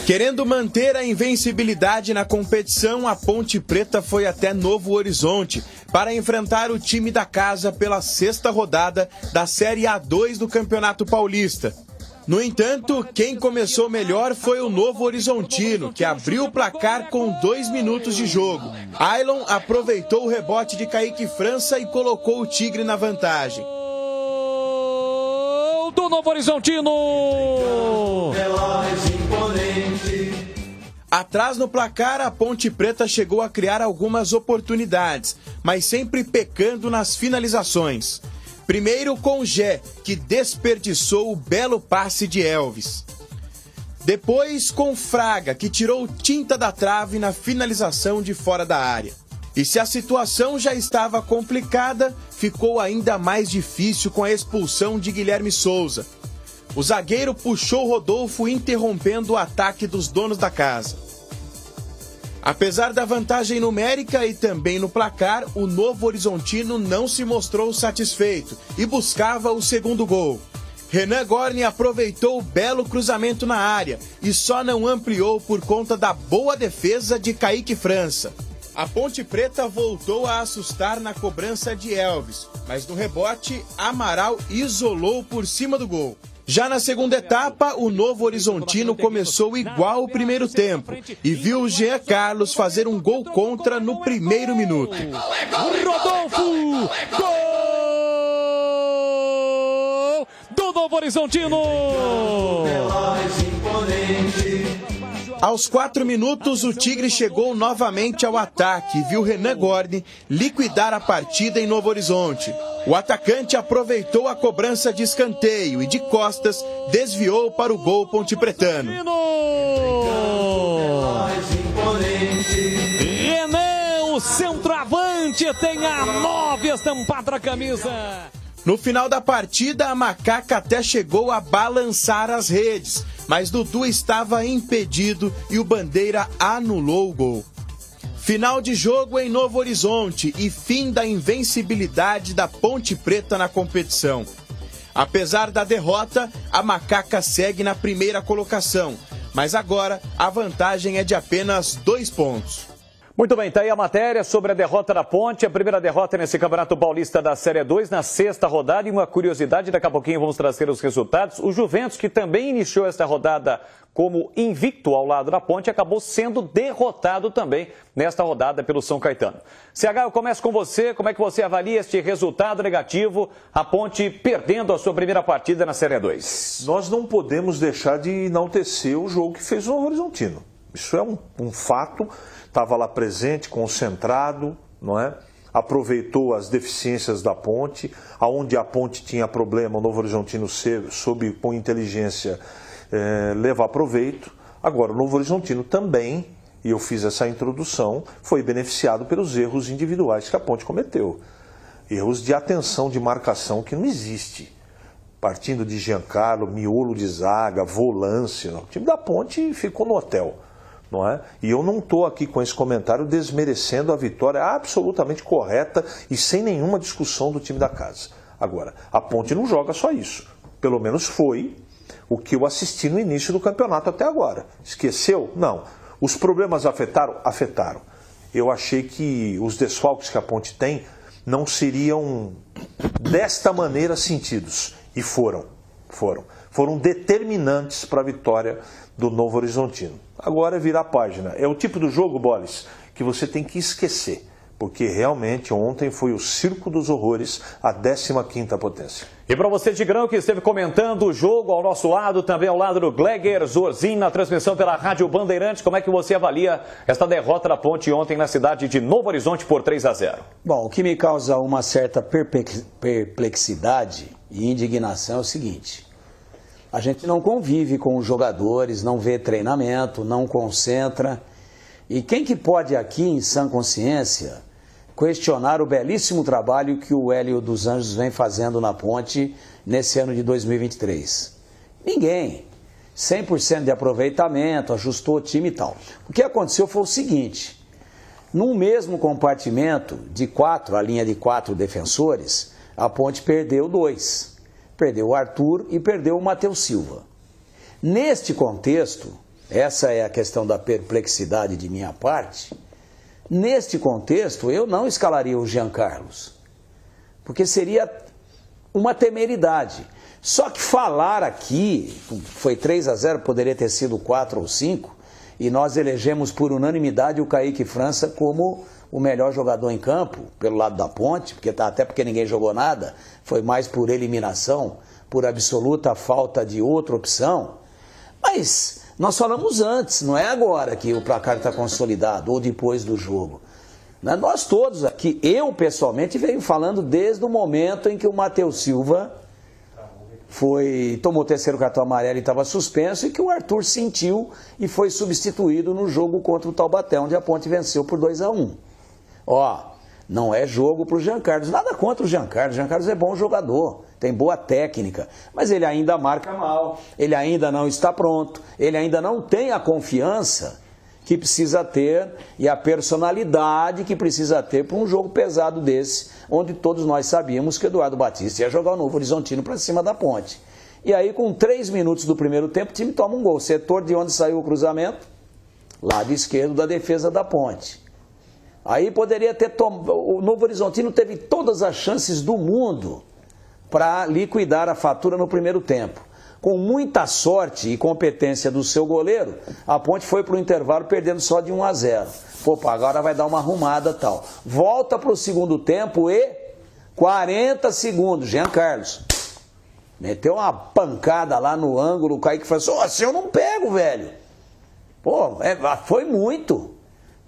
Querendo manter a invencibilidade na competição, a Ponte Preta foi até Novo Horizonte para enfrentar o time da casa pela 6ª rodada da Série A2 do Campeonato Paulista. No entanto, quem começou melhor foi o Novo Horizontino, que abriu o placar com 2 minutos de jogo. Ailon aproveitou o rebote de Kaique França e colocou o Tigre na vantagem. Do Novo Horizontino! Atrás no placar, a Ponte Preta chegou a criar algumas oportunidades, mas sempre pecando nas finalizações. Primeiro com Gé, que desperdiçou o belo passe de Elvis. Depois com Fraga, que tirou tinta da trave na finalização de fora da área. E se a situação já estava complicada, ficou ainda mais difícil com a expulsão de Guilherme Souza. O zagueiro puxou Rodolfo, interrompendo o ataque dos donos da casa. Apesar da vantagem numérica e também no placar, o Novo Horizontino não se mostrou satisfeito e buscava o segundo gol. Renan Gorni aproveitou o belo cruzamento na área e só não ampliou por conta da boa defesa de Kaique França. A Ponte Preta voltou a assustar na cobrança de Elvis, mas no rebote, Amaral isolou por cima do gol. Já na segunda etapa, o Novo Horizontino começou igual o primeiro tempo e viu o Jean Carlos fazer um gol contra no primeiro minuto. Rodolfo! Gol do Novo Horizontino! Aos 4 minutos, o Tigre chegou novamente ao ataque e viu Renan Gorni liquidar a partida em Novo Horizonte. O atacante aproveitou a cobrança de escanteio e de costas desviou para o gol pontepretano. Renan, o centroavante, tem a 9 estampada na camisa. No final da partida, a Macaca até chegou a balançar as redes, mas Dudu estava impedido e o Bandeira anulou o gol. Final de jogo em Novo Horizonte e fim da invencibilidade da Ponte Preta na competição. Apesar da derrota, a Macaca segue na primeira colocação, mas agora a vantagem é de apenas 2 pontos. Muito bem, tá aí a matéria sobre a derrota da Ponte, a primeira derrota nesse Campeonato Paulista da Série 2 na 6ª rodada. E uma curiosidade, daqui a pouquinho vamos trazer os resultados. O Juventus, que também iniciou esta rodada como invicto ao lado da Ponte, acabou sendo derrotado também nesta rodada pelo São Caetano. CH, eu começo com você. Como é que você avalia este resultado negativo, a Ponte perdendo a sua primeira partida na Série 2? Nós não podemos deixar de enaltecer o jogo que fez o Novo Horizontino. Isso é um fato. Estava lá presente, concentrado, não é? Aproveitou as deficiências da Ponte, aonde a Ponte tinha problema, o Novo Horizontino soube com inteligência levar proveito. Agora, o Novo Horizontino também, e eu fiz essa introdução, foi beneficiado pelos erros individuais que a Ponte cometeu. Erros de atenção, de marcação que não existe. Partindo de Giancarlo, miolo de zaga, volância, o time da Ponte ficou no hotel. Não é? E eu não estou aqui com esse comentário desmerecendo a vitória absolutamente correta e sem nenhuma discussão do time da casa. Agora, a Ponte não joga só isso. Pelo menos foi o que eu assisti no início do campeonato até agora. Esqueceu? Não. Os problemas afetaram? Afetaram. Eu achei que os desfalques que a Ponte tem não seriam desta maneira sentidos. E foram. Foram determinantes para a vitória do Novo Horizontino. Agora é virar a página. É o tipo do jogo, Bolis, que você tem que esquecer. Porque realmente ontem foi o circo dos horrores, a 15ª potência. E para você, Tigrão, que esteve comentando o jogo ao nosso lado, também ao lado do Gleger Zorzin, na transmissão pela Rádio Bandeirantes, como é que você avalia esta derrota da Ponte ontem na cidade de Novo Horizonte por 3-0? Bom, o que me causa uma certa perplexidade e indignação é o seguinte: a gente não convive com os jogadores, não vê treinamento, não concentra. E quem que pode aqui, em sã consciência, questionar o belíssimo trabalho que o Hélio dos Anjos vem fazendo na Ponte nesse ano de 2023? Ninguém. 100% de aproveitamento, ajustou o time e tal. O que aconteceu foi o seguinte: num mesmo compartimento de 4, a linha de 4 defensores, a Ponte perdeu 2. Perdeu o Arthur e perdeu o Matheus Silva. Neste contexto, essa é a questão da perplexidade de minha parte. Neste contexto, eu não escalaria o Jean Carlos, porque seria uma temeridade. Só que falar aqui, foi 3-0, poderia ter sido 4 ou 5, e nós elegemos por unanimidade o Kaique França como o melhor jogador em campo, pelo lado da Ponte, até porque ninguém jogou nada, foi mais por eliminação, por absoluta falta de outra opção. Mas nós falamos antes, não é agora que o placar está consolidado, ou depois do jogo. Nós todos aqui, eu pessoalmente venho falando desde o momento em que o Matheus Silva tomou o terceiro cartão amarelo e estava suspenso, e que o Arthur sentiu e foi substituído no jogo contra o Taubaté, onde a Ponte venceu por 2-1. Não é jogo para o Jean Carlos, nada contra o Jean Carlos. Jean Carlos é bom jogador, tem boa técnica, mas ele ainda marca mal, ele ainda não está pronto, ele ainda não tem a confiança que precisa ter e a personalidade que precisa ter para um jogo pesado desse, onde todos nós sabíamos que Eduardo Batista ia jogar o Novo Horizontino para cima da Ponte. E aí, com 3 minutos do primeiro tempo, o time toma um gol. Setor de onde saiu o cruzamento, lado esquerdo da defesa da Ponte. Aí poderia ter o Novo Horizontino teve todas as chances do mundo para liquidar a fatura no primeiro tempo. Com muita sorte e competência do seu goleiro, a Ponte foi para o intervalo perdendo só de 1-0. Agora vai dar uma arrumada e tal. Volta para o segundo tempo e 40 segundos, Jean Carlos meteu uma pancada lá no ângulo, o Kaique falou assim, eu não pego, velho. Foi muito.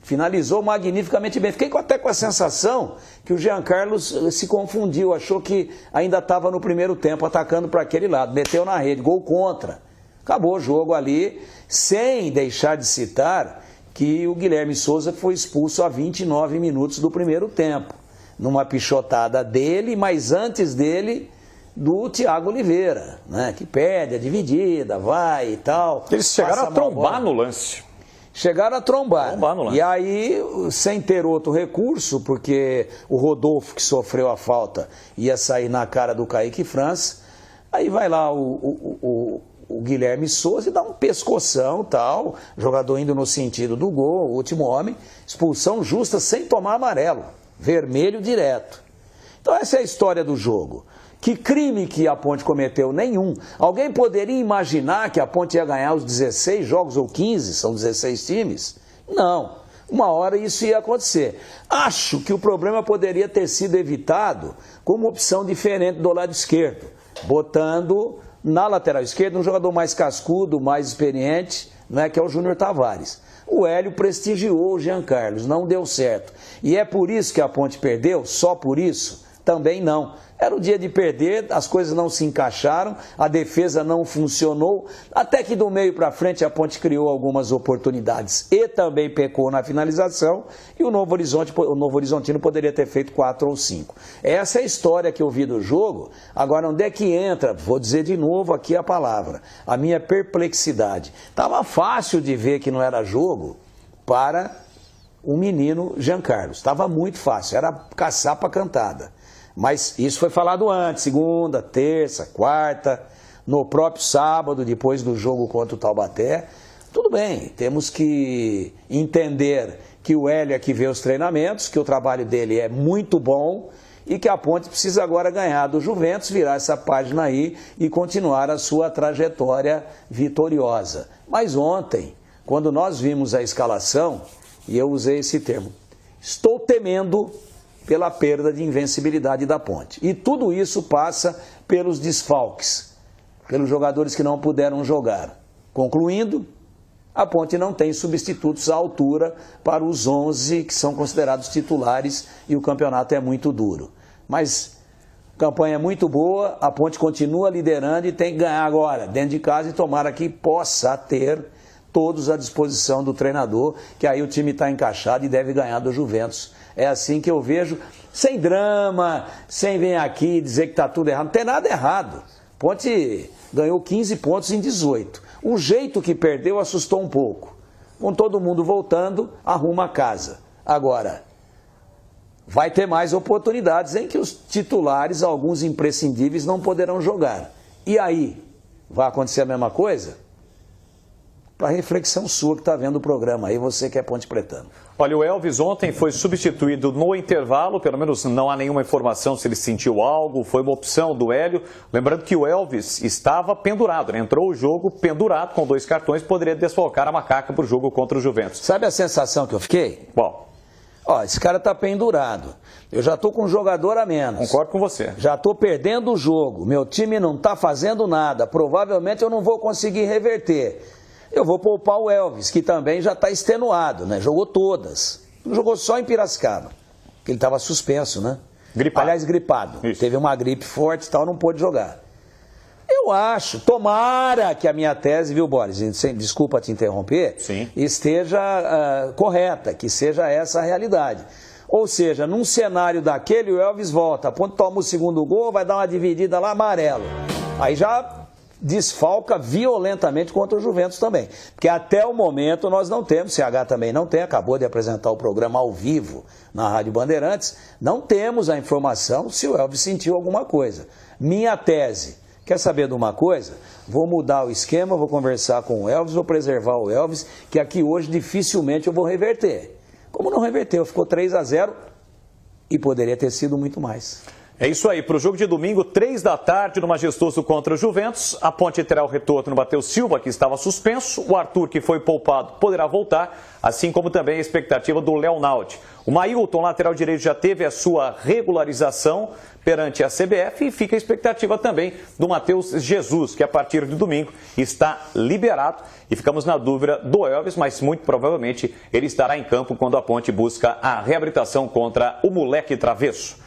Finalizou magnificamente bem. Fiquei até com a sensação que o Jean Carlos se confundiu, achou que ainda estava no primeiro tempo atacando para aquele lado, meteu na rede, gol contra. Acabou o jogo ali, sem deixar de citar que o Guilherme Souza foi expulso a 29 minutos do primeiro tempo, numa pichotada dele, mas antes dele, do Thiago Oliveira, né, que perde a dividida, vai e tal. Eles chegaram a trombar no lance. Chegaram a trombar. E aí, sem ter outro recurso, porque o Rodolfo, que sofreu a falta, ia sair na cara do Kaique França, aí vai lá o Guilherme Souza e dá um pescoção, tal, jogador indo no sentido do gol, o último homem, expulsão justa sem tomar amarelo, vermelho direto. Então essa é a história do jogo. Que crime que a Ponte cometeu? Nenhum. Alguém poderia imaginar que a Ponte ia ganhar os 16 jogos ou 15? São 16 times? Não. Uma hora isso ia acontecer. Acho que o problema poderia ter sido evitado com uma opção diferente do lado esquerdo, botando na lateral esquerda um jogador mais cascudo, mais experiente, né, que é o Júnior Tavares. O Hélio prestigiou o Jean Carlos, não deu certo. E é por isso que a Ponte perdeu? Só por isso? Também não. Era o dia de perder, as coisas não se encaixaram, a defesa não funcionou, até que do meio para frente a Ponte criou algumas oportunidades e também pecou na finalização, e o Novo Horizontino poderia ter feito 4 ou 5. Essa é a história que eu vi do jogo. Agora, onde é que entra? Vou dizer de novo aqui a palavra, a minha perplexidade. Estava fácil de ver que não era jogo para o menino Jean Carlos, estava muito fácil, era caçar para cantada. Mas isso foi falado antes, segunda, terça, quarta, no próprio sábado, depois do jogo contra o Taubaté. Tudo bem, temos que entender que o Hélio é que vê os treinamentos, que o trabalho dele é muito bom e que a Ponte precisa agora ganhar do Juventus, virar essa página aí e continuar a sua trajetória vitoriosa. Mas ontem, quando nós vimos a escalação, e eu usei esse termo, estou temendo pela perda de invencibilidade da Ponte. E tudo isso passa pelos desfalques, pelos jogadores que não puderam jogar. Concluindo, a Ponte não tem substitutos à altura para os 11 que são considerados titulares e o campeonato é muito duro. Mas a campanha é muito boa, a Ponte continua liderando e tem que ganhar agora, dentro de casa, e tomara que possa ter todos à disposição do treinador, que aí o time está encaixado e deve ganhar do Juventus. É assim que eu vejo, sem drama, sem vir aqui dizer que está tudo errado. Não tem nada errado. Ponte ganhou 15 pontos em 18. O jeito que perdeu assustou um pouco. Com todo mundo voltando, arruma a casa. Agora, vai ter mais oportunidades em que os titulares, alguns imprescindíveis, não poderão jogar. E aí, vai acontecer a mesma coisa? para reflexão sua que está vendo o programa aí, você que é Ponte Pretano. Olha, o Elvis ontem foi substituído no intervalo, pelo menos não há nenhuma informação se ele sentiu algo, foi uma opção do Hélio. Lembrando que o Elvis estava pendurado, né? Entrou o jogo pendurado com 2 cartões, poderia desfalcar a Macaca para o jogo contra o Juventus. Sabe a sensação que eu fiquei? Bom, Ó, esse cara tá pendurado. Eu já tô com um jogador a menos. concordo com você. Já tô perdendo o jogo. Meu time não tá fazendo nada. Provavelmente eu não vou conseguir reverter. Eu vou poupar o Elvis, que também já está extenuado, né? Jogou todas. Não jogou só em Piracicaba, porque ele estava suspenso, né? Gripado. Aliás, gripado. Isso. Teve uma gripe forte e tal, não pôde jogar. Eu acho, tomara que a minha tese, viu, Boris, desculpa te interromper, Sim. esteja correta, que seja essa a realidade. Ou seja, num cenário daquele, o Elvis volta, quando toma o segundo gol, vai dar uma dividida lá, amarelo. Aí já desfalca violentamente contra o Juventus também. Porque até o momento nós não temos, CH também não tem, acabou de apresentar o programa ao vivo na Rádio Bandeirantes, não temos a informação se o Elvis sentiu alguma coisa. Minha tese, quer saber de uma coisa? Vou mudar o esquema, vou conversar com o Elvis, vou preservar o Elvis, que aqui hoje dificilmente eu vou reverter. Como não reverteu, ficou 3-0 e poderia ter sido muito mais. É isso aí, para o jogo de domingo, 3 da tarde, no Majestoso contra o Juventus. A Ponte terá o retorno no Matheus Silva, que estava suspenso. O Arthur, que foi poupado, poderá voltar, assim como também a expectativa do Leonaldi. O Mailton, lateral direito, já teve a sua regularização perante a CBF e fica a expectativa também do Matheus Jesus, que a partir de domingo está liberado. E ficamos na dúvida do Elvis, mas muito provavelmente ele estará em campo quando a Ponte busca a reabilitação contra o moleque travesso.